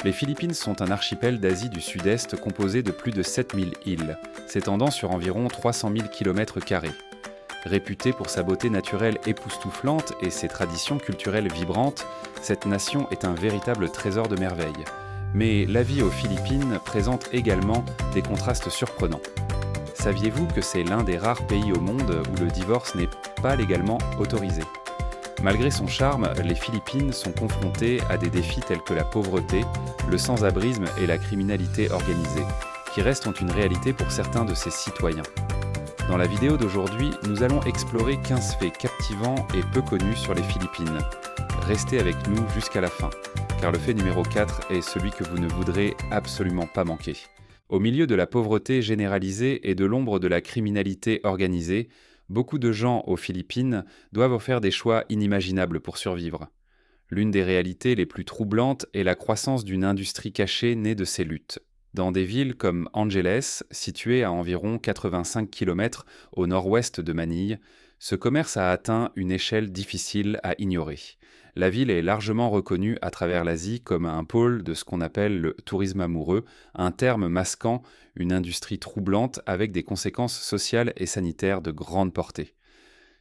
Les Philippines sont un archipel d'Asie du Sud-Est composé de plus de 7000 îles, s'étendant sur environ 300 000 km². Réputée pour sa beauté naturelle époustouflante et ses traditions culturelles vibrantes, cette nation est un véritable trésor de merveilles. Mais la vie aux Philippines présente également des contrastes surprenants. Saviez-vous que c'est l'un des rares pays au monde où le divorce n'est pas légalement autorisé ? Malgré son charme, les Philippines sont confrontées à des défis tels que la pauvreté, le sans-abrisme et la criminalité organisée, qui restent une réalité pour certains de ses citoyens. Dans la vidéo d'aujourd'hui, nous allons explorer 15 faits captivants et peu connus sur les Philippines. Restez avec nous jusqu'à la fin, car le fait numéro 4 est celui que vous ne voudrez absolument pas manquer. Au milieu de la pauvreté généralisée et de l'ombre de la criminalité organisée, beaucoup de gens aux Philippines doivent faire des choix inimaginables pour survivre. L'une des réalités les plus troublantes est la croissance d'une industrie cachée née de ces luttes. Dans des villes comme Angeles, située à environ 85 km au nord-ouest de Manille, ce commerce a atteint une échelle difficile à ignorer. La ville est largement reconnue à travers l'Asie comme un pôle de ce qu'on appelle le tourisme amoureux, un terme masquant une industrie troublante avec des conséquences sociales et sanitaires de grande portée.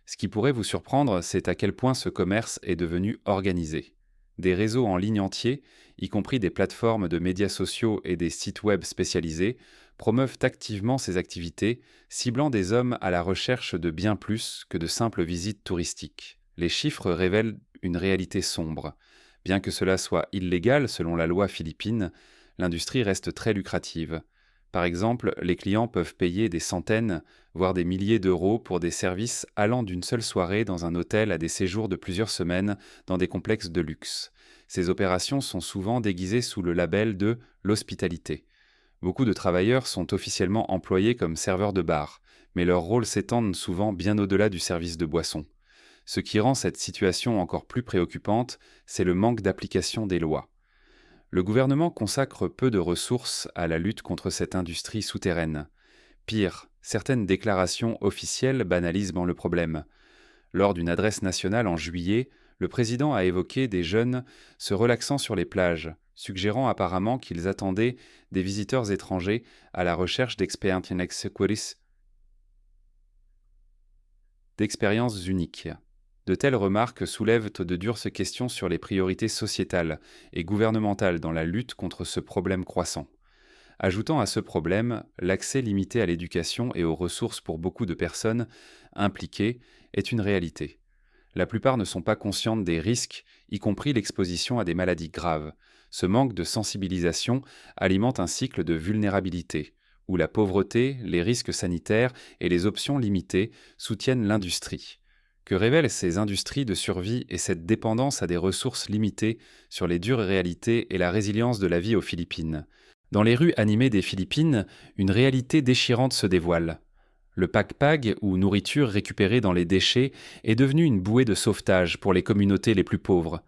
Ce qui pourrait vous surprendre, c'est à quel point ce commerce est devenu organisé. Des réseaux en ligne entiers, y compris des plateformes de médias sociaux et des sites web spécialisés, promeuvent activement ces activités, ciblant des hommes à la recherche de bien plus que de simples visites touristiques. Les chiffres révèlent une réalité sombre. Bien que cela soit illégal selon la loi philippine, l'industrie reste très lucrative. Par exemple, les clients peuvent payer des centaines, voire des milliers d'euros pour des services allant d'une seule soirée dans un hôtel à des séjours de plusieurs semaines dans des complexes de luxe. Ces opérations sont souvent déguisées sous le label de l'hospitalité. Beaucoup de travailleurs sont officiellement employés comme serveurs de bar, mais leurs rôles s'étendent souvent bien au-delà du service de boissons. Ce qui rend cette situation encore plus préoccupante, c'est le manque d'application des lois. Le gouvernement consacre peu de ressources à la lutte contre cette industrie souterraine. Pire, certaines déclarations officielles banalisent le problème. Lors d'une adresse nationale en juillet, le président a évoqué des jeunes se relaxant sur les plages, suggérant apparemment qu'ils attendaient des visiteurs étrangers à la recherche d'expériences uniques. De telles remarques soulèvent de dures questions sur les priorités sociétales et gouvernementales dans la lutte contre ce problème croissant. Ajoutant à ce problème, l'accès limité à l'éducation et aux ressources pour beaucoup de personnes impliquées est une réalité. La plupart ne sont pas conscientes des risques, y compris l'exposition à des maladies graves. Ce manque de sensibilisation alimente un cycle de vulnérabilité, où la pauvreté, les risques sanitaires et les options limitées soutiennent l'industrie. Que révèlent ces industries de survie et cette dépendance à des ressources limitées sur les dures réalités et la résilience de la vie aux Philippines ? Dans les rues animées des Philippines, une réalité déchirante se dévoile. Le pagpag, ou nourriture récupérée dans les déchets, est devenu une bouée de sauvetage pour les communautés les plus pauvres.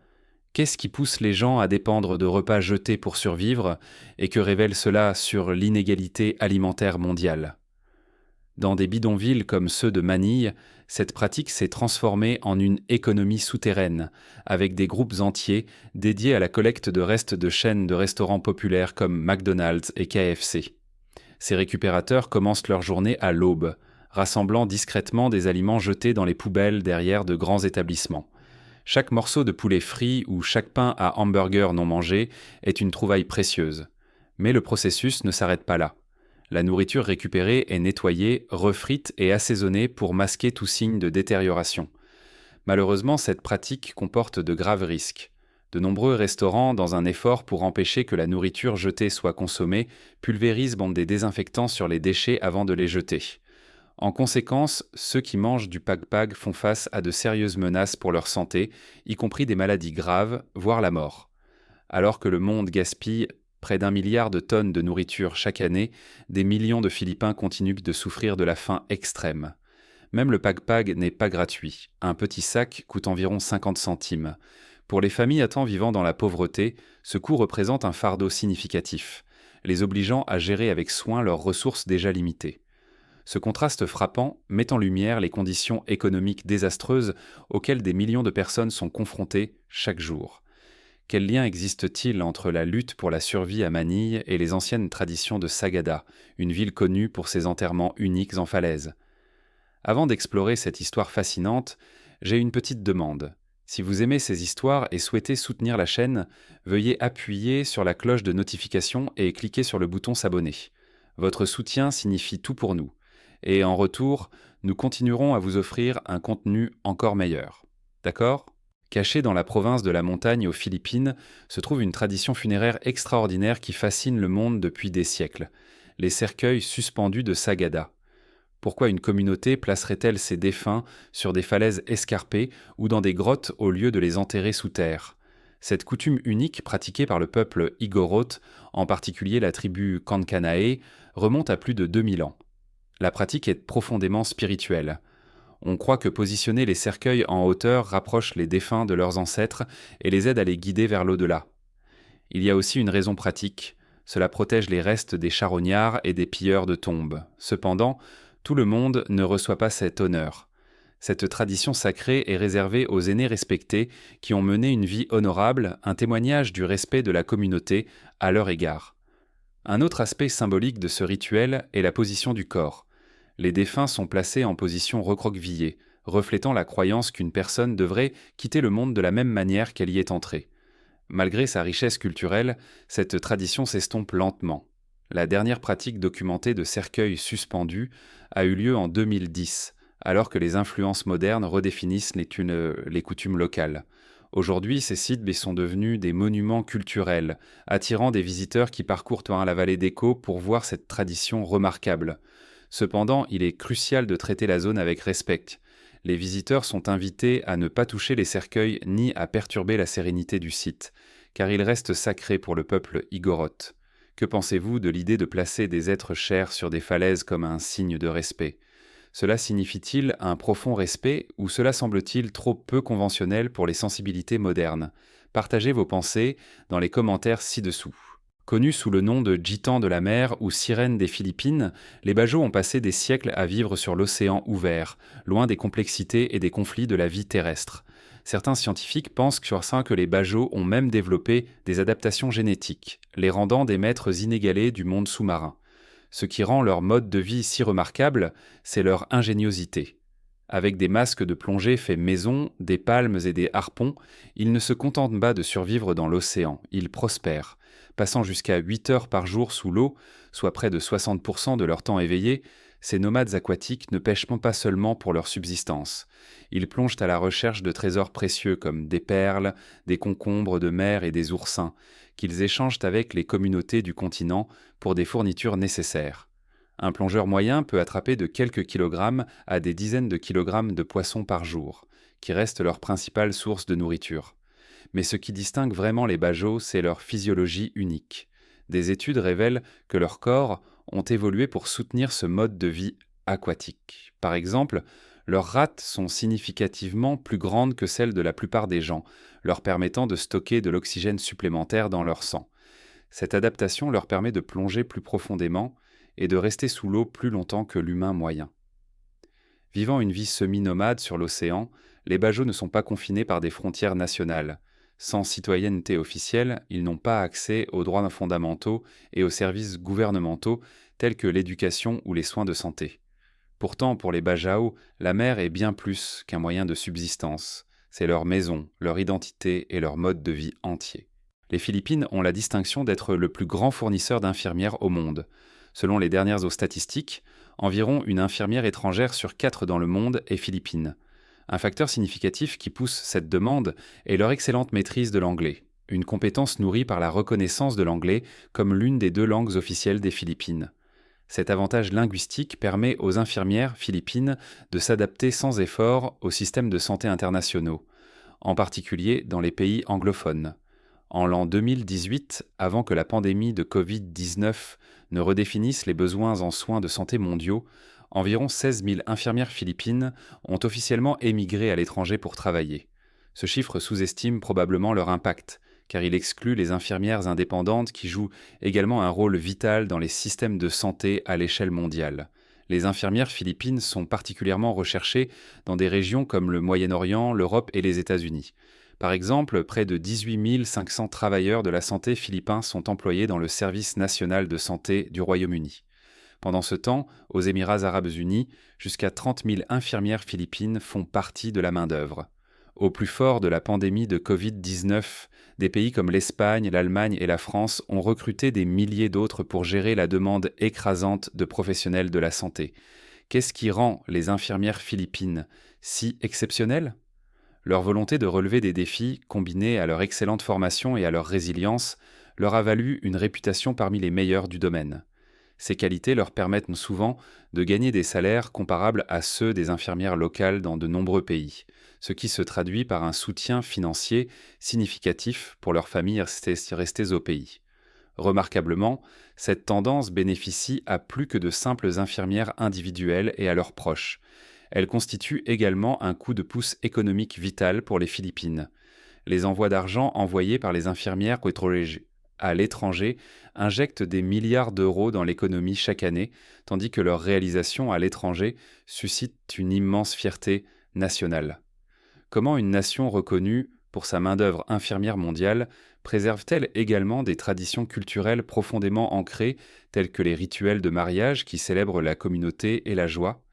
Qu'est-ce qui pousse les gens à dépendre de repas jetés pour survivre, et que révèle cela sur l'inégalité alimentaire mondiale ? Dans des bidonvilles comme ceux de Manille, cette pratique s'est transformée en une économie souterraine, avec des groupes entiers dédiés à la collecte de restes de chaînes de restaurants populaires comme McDonald's et KFC. Ces récupérateurs commencent leur journée à l'aube, rassemblant discrètement des aliments jetés dans les poubelles derrière de grands établissements. Chaque morceau de poulet frit ou chaque pain à hamburger non mangé est une trouvaille précieuse. Mais le processus ne s'arrête pas là. La nourriture récupérée est nettoyée, refrite et assaisonnée pour masquer tout signe de détérioration. Malheureusement, cette pratique comporte de graves risques. De nombreux restaurants, dans un effort pour empêcher que la nourriture jetée soit consommée, pulvérisent des désinfectants sur les déchets avant de les jeter. En conséquence, ceux qui mangent du pagpag font face à de sérieuses menaces pour leur santé, y compris des maladies graves, voire la mort. Alors que le monde gaspille près d'1 milliard de tonnes de nourriture chaque année, des millions de Philippins continuent de souffrir de la faim extrême. Même le pagpag n'est pas gratuit. Un petit sac coûte environ 50 centimes. Pour les familles à temps vivant dans la pauvreté, ce coût représente un fardeau significatif, les obligeant à gérer avec soin leurs ressources déjà limitées. Ce contraste frappant met en lumière les conditions économiques désastreuses auxquelles des millions de personnes sont confrontées chaque jour. Quel lien existe-t-il entre la lutte pour la survie à Manille et les anciennes traditions de Sagada, une ville connue pour ses enterrements uniques en falaise? Avant d'explorer cette histoire fascinante, j'ai une petite demande. Si vous aimez ces histoires et souhaitez soutenir la chaîne, veuillez appuyer sur la cloche de notification et cliquer sur le bouton s'abonner. Votre soutien signifie tout pour nous. Et en retour, nous continuerons à vous offrir un contenu encore meilleur. D'accord ? Cachée dans la province de la Montagne aux Philippines, se trouve une tradition funéraire extraordinaire qui fascine le monde depuis des siècles. Les cercueils suspendus de Sagada. Pourquoi une communauté placerait-elle ses défunts sur des falaises escarpées ou dans des grottes au lieu de les enterrer sous terre? Cette coutume unique pratiquée par le peuple Igorot, en particulier la tribu Kankanae, remonte à plus de 2000 ans. La pratique est profondément spirituelle. On croit que positionner les cercueils en hauteur rapproche les défunts de leurs ancêtres et les aide à les guider vers l'au-delà. Il y a aussi une raison pratique. Cela protège les restes des charognards et des pilleurs de tombes. Cependant, tout le monde ne reçoit pas cet honneur. Cette tradition sacrée est réservée aux aînés respectés qui ont mené une vie honorable, un témoignage du respect de la communauté à leur égard. Un autre aspect symbolique de ce rituel est la position du corps. Les défunts sont placés en position recroquevillée, reflétant la croyance qu'une personne devrait quitter le monde de la même manière qu'elle y est entrée. Malgré sa richesse culturelle, cette tradition s'estompe lentement. La dernière pratique documentée de cercueils suspendus a eu lieu en 2010, alors que les influences modernes redéfinissent les coutumes locales. Aujourd'hui, ces sites sont devenus des monuments culturels, attirant des visiteurs qui parcourent la vallée d'Echo pour voir cette tradition remarquable. Cependant, il est crucial de traiter la zone avec respect. Les visiteurs sont invités à ne pas toucher les cercueils ni à perturber la sérénité du site, car ils restent sacrés pour le peuple Igorot. Que pensez-vous de l'idée de placer des êtres chers sur des falaises comme un signe de respect? Cela signifie-t-il un profond respect ou cela semble-t-il trop peu conventionnel pour les sensibilités modernes? Partagez vos pensées dans les commentaires ci-dessous. Connus sous le nom de gitans de la mer ou sirènes des Philippines, les Bajau ont passé des siècles à vivre sur l'océan ouvert, loin des complexités et des conflits de la vie terrestre. Certains scientifiques pensent que les Bajau ont même développé des adaptations génétiques, les rendant des maîtres inégalés du monde sous-marin. Ce qui rend leur mode de vie si remarquable, c'est leur ingéniosité. Avec des masques de plongée faits maison, des palmes et des harpons, ils ne se contentent pas de survivre dans l'océan, ils prospèrent. Passant jusqu'à 8 heures par jour sous l'eau, soit près de 60% de leur temps éveillé, ces nomades aquatiques ne pêchent pas seulement pour leur subsistance. Ils plongent à la recherche de trésors précieux comme des perles, des concombres de mer et des oursins, qu'ils échangent avec les communautés du continent pour des fournitures nécessaires. Un plongeur moyen peut attraper de quelques kilogrammes à des dizaines de kilogrammes de poissons par jour, qui restent leur principale source de nourriture. Mais ce qui distingue vraiment les Bajau, c'est leur physiologie unique. Des études révèlent que leurs corps ont évolué pour soutenir ce mode de vie aquatique. Par exemple, leurs rate sont significativement plus grandes que celles de la plupart des gens, leur permettant de stocker de l'oxygène supplémentaire dans leur sang. Cette adaptation leur permet de plonger plus profondément et de rester sous l'eau plus longtemps que l'humain moyen. Vivant une vie semi-nomade sur l'océan, les Bajau ne sont pas confinés par des frontières nationales. Sans citoyenneté officielle, ils n'ont pas accès aux droits fondamentaux et aux services gouvernementaux tels que l'éducation ou les soins de santé. Pourtant, pour les Bajau, la mer est bien plus qu'un moyen de subsistance. C'est leur maison, leur identité et leur mode de vie entier. Les Philippines ont la distinction d'être le plus grand fournisseur d'infirmières au monde. Selon les dernières statistiques, environ une infirmière étrangère sur 4 dans le monde est philippine. Un facteur significatif qui pousse cette demande est leur excellente maîtrise de l'anglais, une compétence nourrie par la reconnaissance de l'anglais comme l'une des 2 langues officielles des Philippines. Cet avantage linguistique permet aux infirmières philippines de s'adapter sans effort aux systèmes de santé internationaux, en particulier dans les pays anglophones. En l'an 2018, avant que la pandémie de Covid-19 ne redéfinisse les besoins en soins de santé mondiaux, environ 16 000 infirmières philippines ont officiellement émigré à l'étranger pour travailler. Ce chiffre sous-estime probablement leur impact, car il exclut les infirmières indépendantes qui jouent également un rôle vital dans les systèmes de santé à l'échelle mondiale. Les infirmières philippines sont particulièrement recherchées dans des régions comme le Moyen-Orient, l'Europe et les États-Unis. Par exemple, près de 18 500 travailleurs de la santé philippins sont employés dans le service national de santé du Royaume-Uni. Pendant ce temps, aux Émirats arabes unis, jusqu'à 30 000 infirmières philippines font partie de la main-d'œuvre. Au plus fort de la pandémie de Covid-19, des pays comme l'Espagne, l'Allemagne et la France ont recruté des milliers d'autres pour gérer la demande écrasante de professionnels de la santé. Qu'est-ce qui rend les infirmières philippines si exceptionnelles ? Leur volonté de relever des défis, combinée à leur excellente formation et à leur résilience, leur a valu une réputation parmi les meilleures du domaine. Ces qualités leur permettent souvent de gagner des salaires comparables à ceux des infirmières locales dans de nombreux pays, ce qui se traduit par un soutien financier significatif pour leurs familles restées au pays. Remarquablement, cette tendance bénéficie à plus que de simples infirmières individuelles et à leurs proches. Elle constitue également un coup de pouce économique vital pour les Philippines. Les envois d'argent envoyés par les infirmières à l'étranger injectent des milliards d'euros dans l'économie chaque année, tandis que leur réalisation à l'étranger suscite une immense fierté nationale. Comment une nation reconnue pour sa main-d'œuvre infirmière mondiale préserve-t-elle également des traditions culturelles profondément ancrées, telles que les rituels de mariage qui célèbrent la communauté et la joie ?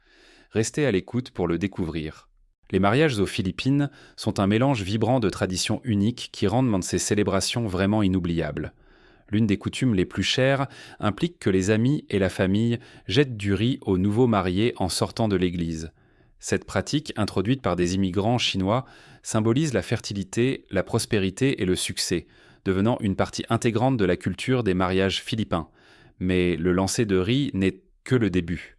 Restez à l'écoute pour le découvrir. Les mariages aux Philippines sont un mélange vibrant de traditions uniques qui rendent ces célébrations vraiment inoubliables. L'une des coutumes les plus chères implique que les amis et la famille jettent du riz aux nouveaux mariés en sortant de l'église. Cette pratique, introduite par des immigrants chinois, symbolise la fertilité, la prospérité et le succès, devenant une partie intégrante de la culture des mariages philippins. Mais le lancer de riz n'est que le début.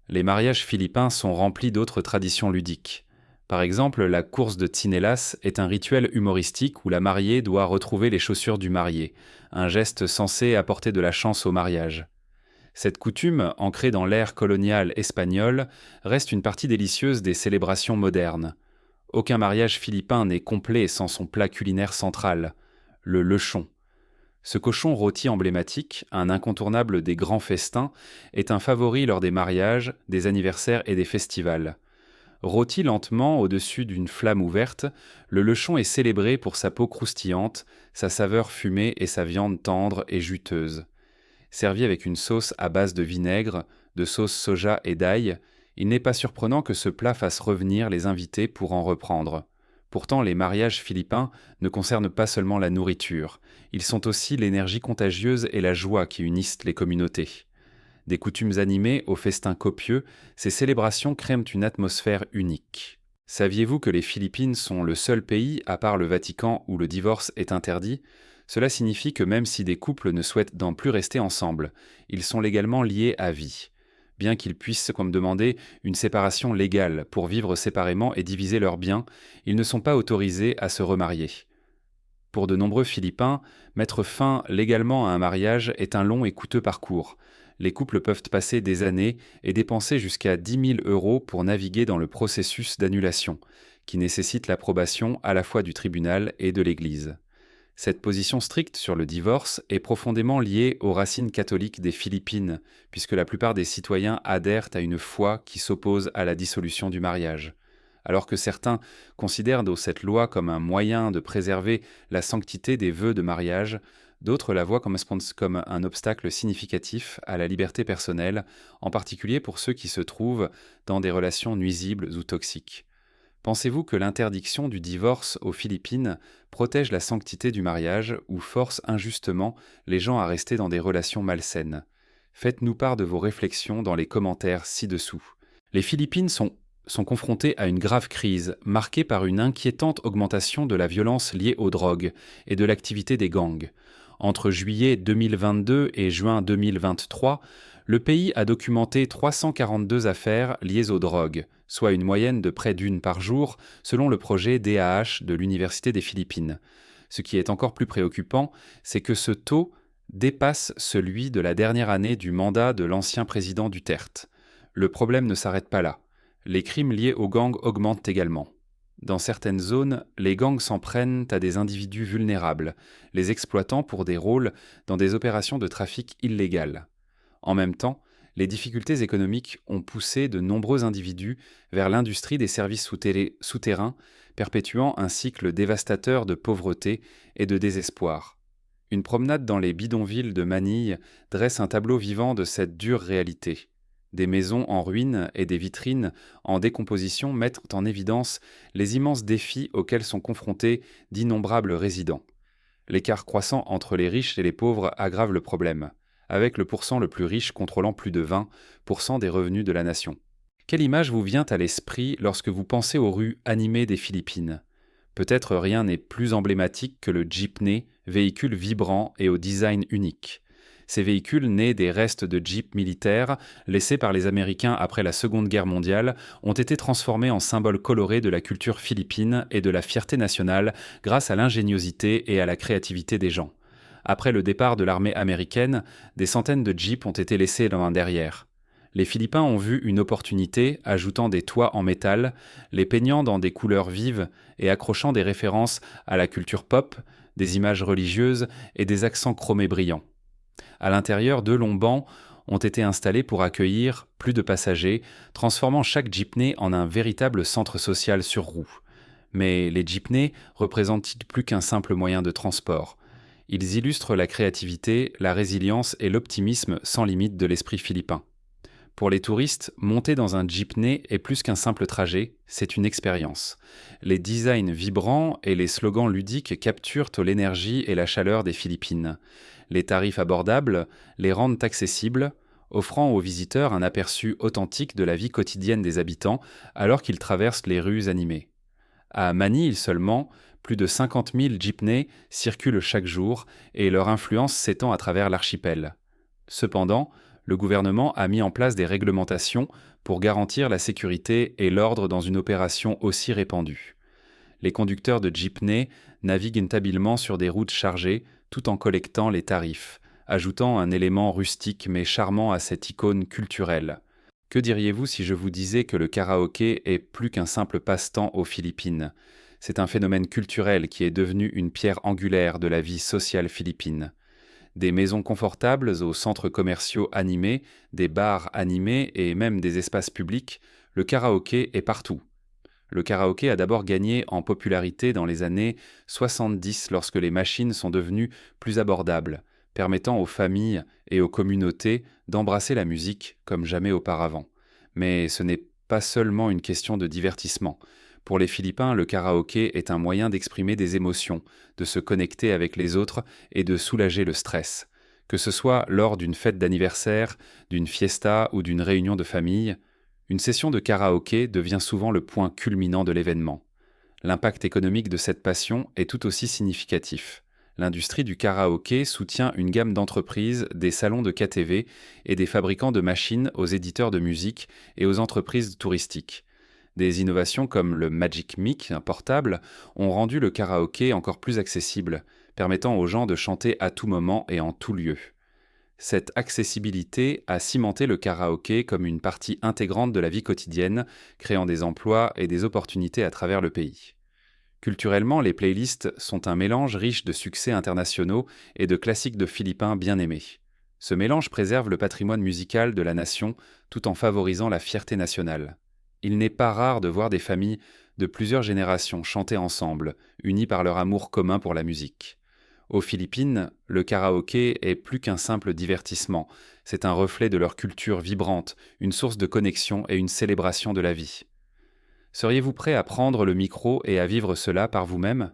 Les mariages philippins sont remplis d'autres traditions ludiques. Par exemple, la course de tsinelas est un rituel humoristique où la mariée doit retrouver les chaussures du marié, un geste censé apporter de la chance au mariage. Cette coutume, ancrée dans l'ère coloniale espagnole, reste une partie délicieuse des célébrations modernes. Aucun mariage philippin n'est complet sans son plat culinaire central, le lechon. Ce cochon rôti emblématique, un incontournable des grands festins, est un favori lors des mariages, des anniversaires et des festivals. Rôti lentement au-dessus d'une flamme ouverte, le lechon est célébré pour sa peau croustillante, sa saveur fumée et sa viande tendre et juteuse. Servi avec une sauce à base de vinaigre, de sauce soja et d'ail, il n'est pas surprenant que ce plat fasse revenir les invités pour en reprendre. Pourtant, les mariages philippins ne concernent pas seulement la nourriture, ils sont aussi l'énergie contagieuse et la joie qui unissent les communautés. Des coutumes animées aux festins copieux, ces célébrations créent une atmosphère unique. Saviez-vous que les Philippines sont le seul pays, à part le Vatican, où le divorce est interdit ? Cela signifie que même si des couples ne souhaitent plus rester ensemble, ils sont légalement liés à vie. Bien qu'ils puissent demander une séparation légale pour vivre séparément et diviser leurs biens, ils ne sont pas autorisés à se remarier. Pour de nombreux Philippins, mettre fin légalement à un mariage est un long et coûteux parcours. Les couples peuvent passer des années et dépenser jusqu'à 10 000 € pour naviguer dans le processus d'annulation, qui nécessite l'approbation à la fois du tribunal et de l'Église. Cette position stricte sur le divorce est profondément liée aux racines catholiques des Philippines, puisque la plupart des citoyens adhèrent à une foi qui s'oppose à la dissolution du mariage. Alors que certains considèrent cette loi comme un moyen de préserver la sanctité des vœux de mariage, d'autres la voient comme un obstacle significatif à la liberté personnelle, en particulier pour ceux qui se trouvent dans des relations nuisibles ou toxiques. Pensez-vous que l'interdiction du divorce aux Philippines protège la sanctité du mariage ou force injustement les gens à rester dans des relations malsaines ? Faites-nous part de vos réflexions dans les commentaires ci-dessous. Les Philippines sont confrontées à une grave crise marquée par une inquiétante augmentation de la violence liée aux drogues et de l'activité des gangs. Entre juillet 2022 et juin 2023, le pays a documenté 342 affaires liées aux drogues, soit une moyenne de près d'une par jour, selon le projet DAH de l'Université des Philippines. Ce qui est encore plus préoccupant, c'est que ce taux dépasse celui de la dernière année du mandat de l'ancien président Duterte. Le problème ne s'arrête pas là. Les crimes liés aux gangs augmentent également. Dans certaines zones, les gangs s'en prennent à des individus vulnérables, les exploitant pour des rôles dans des opérations de trafic illégal. En même temps, Les difficultés économiques ont poussé de nombreux individus vers l'industrie des services souterrains, perpétuant un cycle dévastateur de pauvreté et de désespoir. Une promenade dans les bidonvilles de Manille dresse un tableau vivant de cette dure réalité. Des maisons en ruine et des vitrines en décomposition mettent en évidence les immenses défis auxquels sont confrontés d'innombrables résidents. L'écart croissant entre les riches et les pauvres aggrave le problème, avec le pourcent le plus riche contrôlant plus de 20% des revenus de la nation. Quelle image vous vient à l'esprit lorsque vous pensez aux rues animées des Philippines ? Peut-être rien n'est plus emblématique que le jeepney, véhicule vibrant et au design unique. Ces véhicules, nés des restes de jeeps militaires laissés par les Américains après la Seconde Guerre mondiale, ont été transformés en symboles colorés de la culture philippine et de la fierté nationale grâce à l'ingéniosité et à la créativité des gens. Après le départ de l'armée américaine, des centaines de jeeps ont été laissés loin derrière. Les Philippins ont vu une opportunité, ajoutant des toits en métal, les peignant dans des couleurs vives et accrochant des références à la culture pop, des images religieuses et des accents chromés brillants. À l'intérieur, 2 longs bancs ont été installés pour accueillir plus de passagers, transformant chaque jeepney en un véritable centre social sur roues. Mais les jeepneys représentent-ils plus qu'un simple moyen de transport ? Ils illustrent la créativité, la résilience et l'optimisme sans limite de l'esprit philippin. Pour les touristes, monter dans un jeepney est plus qu'un simple trajet, c'est une expérience. Les designs vibrants et les slogans ludiques capturent l'énergie et la chaleur des Philippines. Les tarifs abordables les rendent accessibles, offrant aux visiteurs un aperçu authentique de la vie quotidienne des habitants alors qu'ils traversent les rues animées. À Manille seulement, plus de 50 000 jeepneys circulent chaque jour et leur influence s'étend à travers l'archipel. Cependant, le gouvernement a mis en place des réglementations pour garantir la sécurité et l'ordre dans une opération aussi répandue. Les conducteurs de jeepney naviguent habilement sur des routes chargées tout en collectant les tarifs, ajoutant un élément rustique mais charmant à cette icône culturelle. Que diriez-vous si je vous disais que le karaoké est plus qu'un simple passe-temps aux Philippines ? C'est un phénomène culturel qui est devenu une pierre angulaire de la vie sociale philippine. Des maisons confortables aux centres commerciaux animés, des bars animés et même des espaces publics, le karaoké est partout. Le karaoké a d'abord gagné en popularité dans les années 70 lorsque les machines sont devenues plus abordables, permettant aux familles et aux communautés d'embrasser la musique comme jamais auparavant. Mais ce n'est pas seulement une question de divertissement. Pour les Philippins, le karaoké est un moyen d'exprimer des émotions, de se connecter avec les autres et de soulager le stress. Que ce soit lors d'une fête d'anniversaire, d'une fiesta ou d'une réunion de famille, une session de karaoké devient souvent le point culminant de l'événement. L'impact économique de cette passion est tout aussi significatif. L'industrie du karaoké soutient une gamme d'entreprises, des salons de KTV et des fabricants de machines aux éditeurs de musique et aux entreprises touristiques. Des innovations comme le Magic Mic, un portable, ont rendu le karaoké encore plus accessible, permettant aux gens de chanter à tout moment et en tout lieu. Cette accessibilité a cimenté le karaoké comme une partie intégrante de la vie quotidienne, créant des emplois et des opportunités à travers le pays. Culturellement, les playlists sont un mélange riche de succès internationaux et de classiques de philippins bien aimés. Ce mélange préserve le patrimoine musical de la nation tout en favorisant la fierté nationale. Il n'est pas rare de voir des familles de plusieurs générations chanter ensemble, unies par leur amour commun pour la musique. Aux Philippines, le karaoké est plus qu'un simple divertissement, c'est un reflet de leur culture vibrante, une source de connexion et une célébration de la vie. Seriez-vous prêt à prendre le micro et à vivre cela par vous-même ?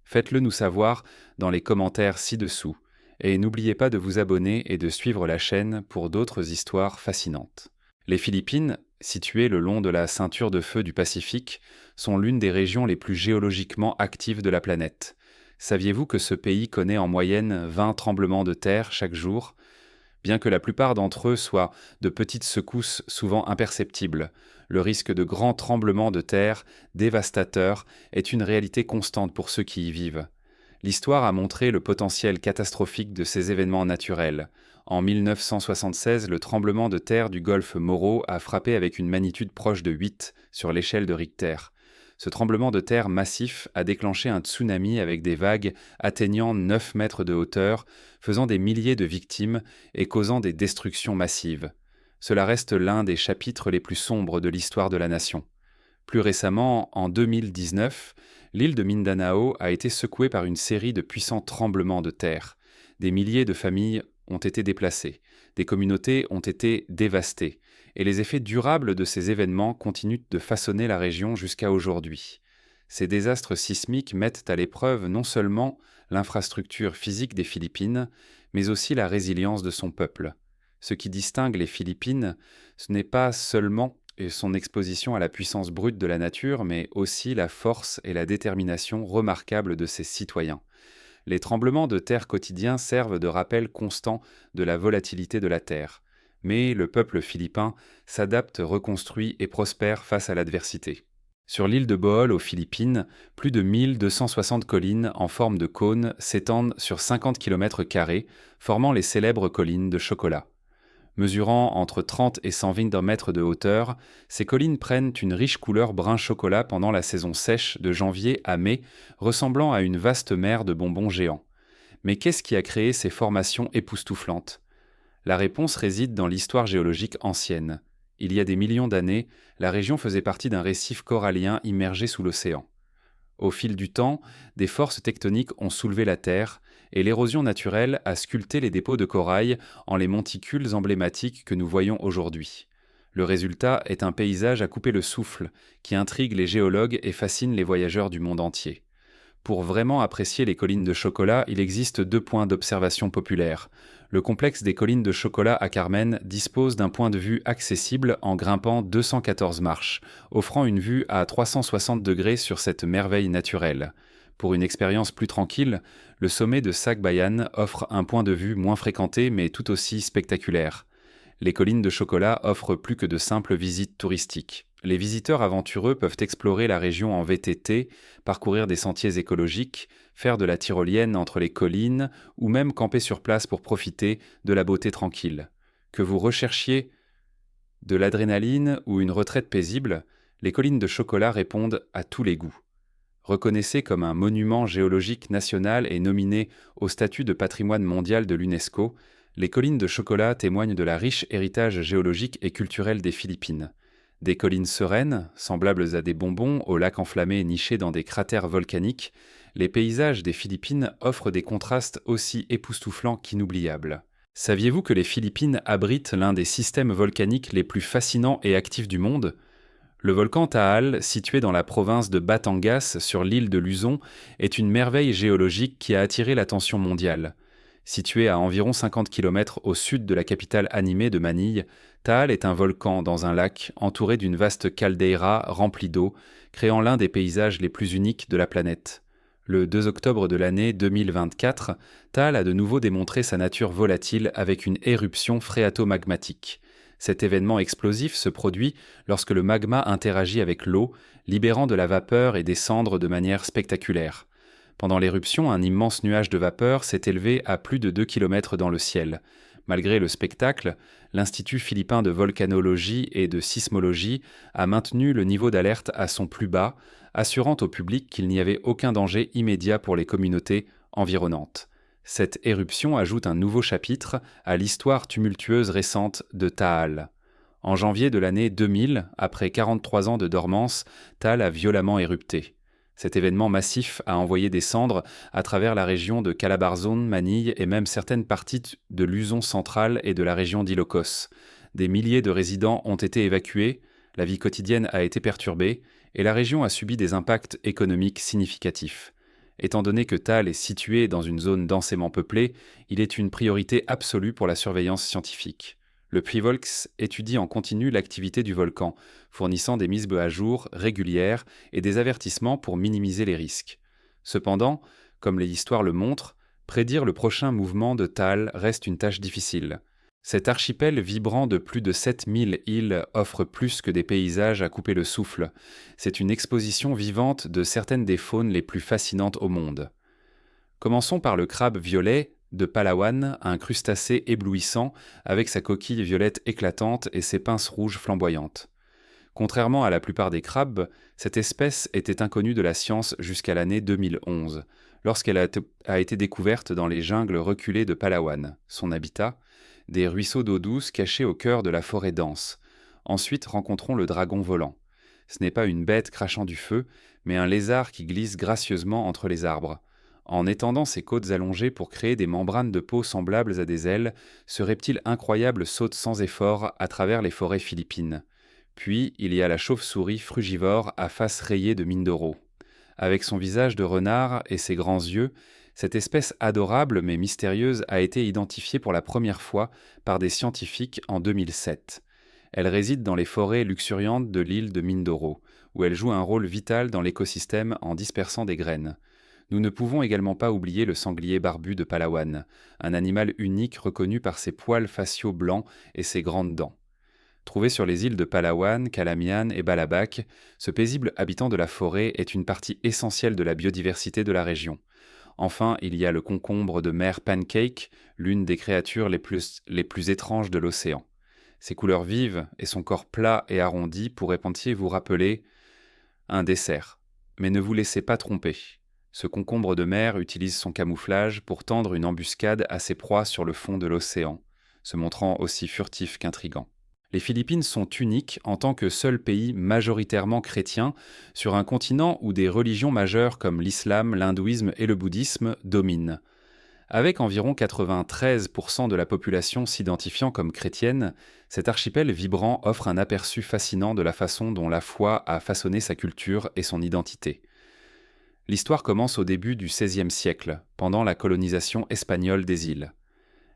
Faites-le nous savoir dans les commentaires ci-dessous, et n'oubliez pas de vous abonner et de suivre la chaîne pour d'autres histoires fascinantes. Les Philippines, situées le long de la ceinture de feu du Pacifique, sont l'une des régions les plus géologiquement actives de la planète. Saviez-vous que ce pays connaît en moyenne 20 tremblements de terre chaque jour ? Bien que la plupart d'entre eux soient de petites secousses souvent imperceptibles, le risque de grands tremblements de terre dévastateurs est une réalité constante pour ceux qui y vivent. L'histoire a montré le potentiel catastrophique de ces événements naturels. En 1976, le tremblement de terre du golfe Moro a frappé avec une magnitude proche de 8 sur l'échelle de Richter. Ce tremblement de terre massif a déclenché un tsunami avec des vagues atteignant 9 mètres de hauteur, faisant des milliers de victimes et causant des destructions massives. cela reste l'un des chapitres les plus sombres de l'histoire de la nation. Plus récemment, en 2019, l'île de Mindanao a été secouée par une série de puissants tremblements de terre. Des milliers de familles ont été déplacées, des communautés ont été dévastées, et les effets durables de ces événements continuent de façonner la région jusqu'à aujourd'hui. Ces désastres sismiques mettent à l'épreuve non seulement l'infrastructure physique des Philippines, mais aussi la résilience de son peuple. Ce qui distingue les Philippines, ce n'est pas seulement son exposition à la puissance brute de la nature, mais aussi la force et la détermination remarquables de ses citoyens. Les tremblements de terre quotidiens servent de rappel constant de la volatilité de la terre. Mais le peuple philippin s'adapte, reconstruit et prospère face à l'adversité. Sur l'île de Bohol, aux Philippines, plus de 1260 collines en forme de cône s'étendent sur 50 km², formant les célèbres collines de chocolat. Mesurant entre 30 et 120 mètres de hauteur, ces collines prennent une riche couleur brun chocolat pendant la saison sèche de janvier à mai, ressemblant à une vaste mer de bonbons géants. Mais qu'est-ce qui a créé ces formations époustouflantes ? La réponse réside dans l'histoire géologique ancienne. Il y a des millions d'années, la région faisait partie d'un récif corallien immergé sous l'océan. Au fil du temps, des forces tectoniques ont soulevé la Terre, et l'érosion naturelle a sculpté les dépôts de corail en les monticules emblématiques que nous voyons aujourd'hui. Le résultat est un paysage à couper le souffle, qui intrigue les géologues et fascine les voyageurs du monde entier. Pour vraiment apprécier les collines de chocolat, il existe 2 points d'observation populaires. Le complexe des collines de chocolat à Carmen dispose d'un point de vue accessible en grimpant 214 marches, offrant une vue à 360 degrés sur cette merveille naturelle. Pour une expérience plus tranquille, le sommet de Sacbayan offre un point de vue moins fréquenté mais tout aussi spectaculaire. Les collines de chocolat offrent plus que de simples visites touristiques. Les visiteurs aventureux peuvent explorer la région en VTT, parcourir des sentiers écologiques, faire de la tyrolienne entre les collines ou même camper sur place pour profiter de la beauté tranquille. Que vous recherchiez de l'adrénaline ou une retraite paisible, les collines de chocolat répondent à tous les goûts. Reconnaissées comme un monument géologique national et nominées au statut de patrimoine mondial de l'UNESCO, les collines de chocolat témoignent de la riche héritage géologique et culturel des Philippines. Des collines sereines, semblables à des bonbons, aux lacs enflammés nichés dans des cratères volcaniques, les paysages des Philippines offrent des contrastes aussi époustouflants qu'inoubliables. Saviez-vous que les Philippines abritent l'un des systèmes volcaniques les plus fascinants et actifs du monde ? Le volcan Taal, situé dans la province de Batangas sur l'île de Luzon, est une merveille géologique qui a attiré l'attention mondiale. Situé à environ 50 km au sud de la capitale animée de Manille, Taal est un volcan dans un lac entouré d'une vaste caldeira remplie d'eau, créant l'un des paysages les plus uniques de la planète. Le 2 octobre de l'année 2024, Taal a de nouveau démontré sa nature volatile avec une éruption phréato-magmatique. Cet événement explosif se produit lorsque le magma interagit avec l'eau, libérant de la vapeur et des cendres de manière spectaculaire. Pendant l'éruption, un immense nuage de vapeur s'est élevé à plus de 2 km dans le ciel. Malgré le spectacle, l'Institut philippin de volcanologie et de sismologie a maintenu le niveau d'alerte à son plus bas, assurant au public qu'il n'y avait aucun danger immédiat pour les communautés environnantes. Cette éruption ajoute un nouveau chapitre à l'histoire tumultueuse récente de Taal. En janvier de l'année 2000, après 43 ans de dormance, Taal a violemment érupté. Cet événement massif a envoyé des cendres à travers la région de Calabarzon, Manille et même certaines parties de Luzon central et de la région d'Ilocos. Des milliers de résidents ont été évacués, la vie quotidienne a été perturbée et la région a subi des impacts économiques significatifs. Étant donné que Taal est situé dans une zone densément peuplée, il est une priorité absolue pour la surveillance scientifique. Le PRIVOLCS étudie en continu l'activité du volcan, fournissant des mises à jour régulières et des avertissements pour minimiser les risques. Cependant, comme l'histoire le montre, prédire le prochain mouvement de Taal reste une tâche difficile. Cet archipel vibrant de plus de 7000 îles offre plus que des paysages à couper le souffle. C'est une exposition vivante de certaines des faunes les plus fascinantes au monde. Commençons par le crabe violet de Palawan, un crustacé éblouissant avec sa coquille violette éclatante et ses pinces rouges flamboyantes. Contrairement à la plupart des crabes, cette espèce était inconnue de la science jusqu'à l'année 2011, lorsqu'elle a été découverte dans les jungles reculés de Palawan, son habitat. des ruisseaux d'eau douce cachés au cœur de la forêt dense. Ensuite, rencontrons le dragon volant. Ce n'est pas une bête crachant du feu, mais un lézard qui glisse gracieusement entre les arbres. En étendant ses côtes allongées pour créer des membranes de peau semblables à des ailes, ce reptile incroyable saute sans effort à travers les forêts philippines. Puis, il y a la chauve-souris frugivore à face rayée de Mindoro. Avec son visage de renard et ses grands yeux, cette espèce adorable mais mystérieuse a été identifiée pour la première fois par des scientifiques en 2007. Elle réside dans les forêts luxuriantes de l'île de Mindoro, où elle joue un rôle vital dans l'écosystème en dispersant des graines. Nous ne pouvons également pas oublier le sanglier barbu de Palawan, un animal unique reconnu par ses poils faciaux blancs et ses grandes dents. Trouvé sur les îles de Palawan, Calamian et Balabac, ce paisible habitant de la forêt est une partie essentielle de la biodiversité de la région. Enfin, il y a le concombre de mer Pancake, l'une des créatures les plus étranges de l'océan. Ses couleurs vives et son corps plat et arrondi pourraient penser vous rappeler un dessert. Mais ne vous laissez pas tromper. Ce concombre de mer utilise son camouflage pour tendre une embuscade à ses proies sur le fond de l'océan, se montrant aussi furtif qu'intrigant. Les Philippines sont uniques en tant que seul pays majoritairement chrétien sur un continent où des religions majeures comme l'islam, l'hindouisme et le bouddhisme dominent. Avec environ 93% de la population s'identifiant comme chrétienne, cet archipel vibrant offre un aperçu fascinant de la façon dont la foi a façonné sa culture et son identité. L'histoire commence au début du XVIe siècle, pendant la colonisation espagnole des îles.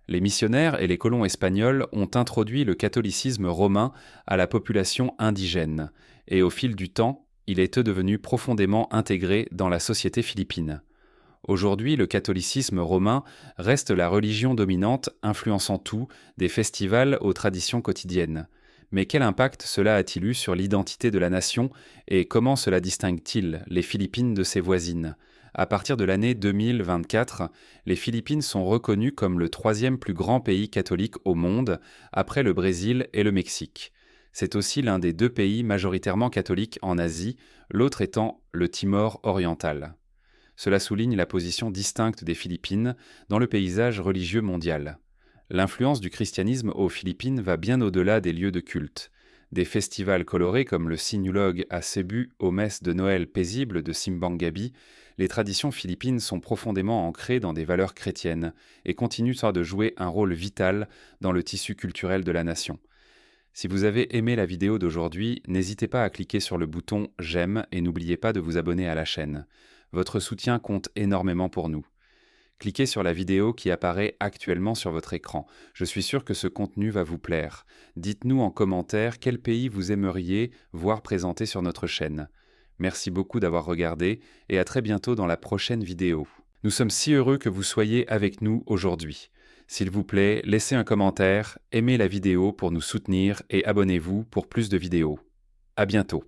Les missionnaires et les colons espagnols ont introduit le catholicisme romain à la population indigène, et au fil du temps, il est devenu profondément intégré dans la société philippine. Aujourd'hui, le catholicisme romain reste la religion dominante, influençant tout, des festivals aux traditions quotidiennes. Mais quel impact cela a-t-il eu sur l'identité de la nation et comment cela distingue-t-il les Philippines de ses voisines ? À partir de l'année 2024, les Philippines sont reconnues comme le troisième plus grand pays catholique au monde, après le Brésil et le Mexique. C'est aussi l'un des deux pays majoritairement catholiques en Asie, l'autre étant le Timor oriental. Cela souligne la position distincte des Philippines dans le paysage religieux mondial. L'influence du christianisme aux Philippines va bien au-delà des lieux de culte. Des festivals colorés comme le Sinulog à Cebu aux messes de Noël paisibles de Simbang Gabi, les traditions philippines sont profondément ancrées dans des valeurs chrétiennes et continuent de jouer un rôle vital dans le tissu culturel de la nation. Si vous avez aimé la vidéo d'aujourd'hui, n'hésitez pas à cliquer sur le bouton « J'aime » et n'oubliez pas de vous abonner à la chaîne. Votre soutien compte énormément pour nous. Cliquez sur la vidéo qui apparaît actuellement sur votre écran. Je suis sûr que ce contenu va vous plaire. Dites-nous en commentaire quel pays vous aimeriez voir présenté sur notre chaîne. Merci beaucoup d'avoir regardé et à très bientôt dans la prochaine vidéo. Nous sommes si heureux que vous soyez avec nous aujourd'hui. S'il vous plaît, laissez un commentaire, aimez la vidéo pour nous soutenir et abonnez-vous pour plus de vidéos. À bientôt.